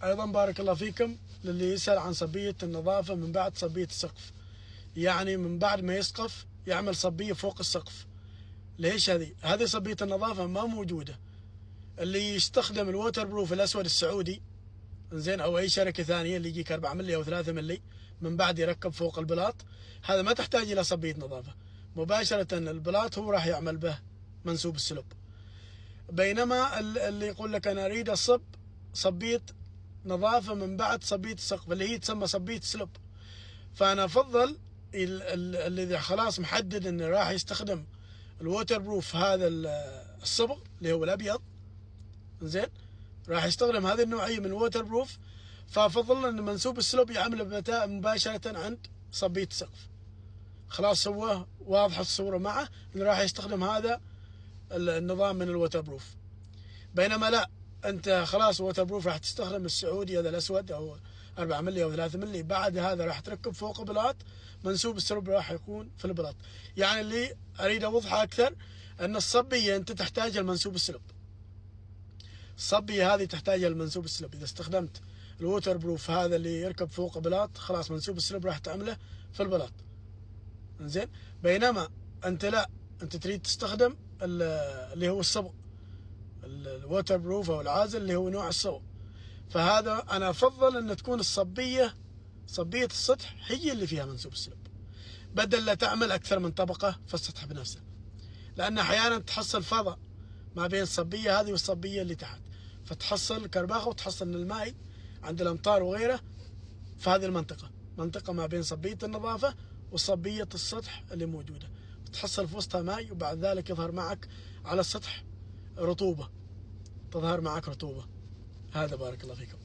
أيضا بارك الله فيكم للي يسأل عن صبية النظافة من بعد صبية السقف، يعني من بعد ما يسقف يعمل صبية فوق السقف. ليش هذه صبية النظافة ما موجودة. اللي يستخدم الووتر بروف الأسود السعودي زين، أو أي شركة ثانية اللي يجيك 4 ملي أو 3 ملي من بعد يركب فوق البلاط، هذا ما تحتاج إلى صبية نظافة، مباشرة البلاط هو راح يعمل به منسوب السلب. بينما اللي يقول لك أنا أريد أصب صبية نظافة من بعد صبية السقف اللي هي تسمى صبية سلب، فأنا أفضل اللي خلاص محدد إنه راح يستخدم الووتر بروف هذا الصبغ اللي هو الأبيض زين، راح يستخدم هذه النوعية من الووتر بروف، فأفضل أن منسوب السلوب يعمل مباشرة عند صبية السقف. خلاص هو واضحة الصورة معه أنه راح يستخدم هذا النظام من الووتر بروف. بينما لا، أنت خلاص ووتر بروف راح تستخدم السعودي هذا الأسود أو 4 ملي أو 3 ملي، بعد هذا راح تركب فوق بلاط منسوب السلوب راح يكون في البلاط. يعني اللي أريد أوضحه أكثر أن الصبية أنت تحتاج المنسوب السلوب، الصبية هذه تحتاج المنسوب السلب. إذا استخدمت الووتر بروف هذا اللي يركب فوق بلاط خلاص منسوب السلب راح تعمله في البلاط زين. بينما أنت لا، أنت تريد تستخدم اللي هو الصبغ الووتر بروف أو العازل اللي هو نوع الصبغ، فهذا أنا أفضل أن تكون الصبية صبية السطح هي اللي فيها منسوب السلب، بدل لا تعمل أكثر من طبقة في السطح بنفسه، لأن أحيانا تحصل فضاء ما بين الصبية هذه والصبية اللي تحت، فتحصل كرباخة وتحصل الماء عند الأمطار وغيره في هذه المنطقة، منطقة ما بين صبية النظافة وصبية السطح اللي موجودة، تحصل في وسطها ماء، وبعد ذلك يظهر معك على السطح رطوبة، تظهر معك رطوبة. هذا بارك الله فيكم.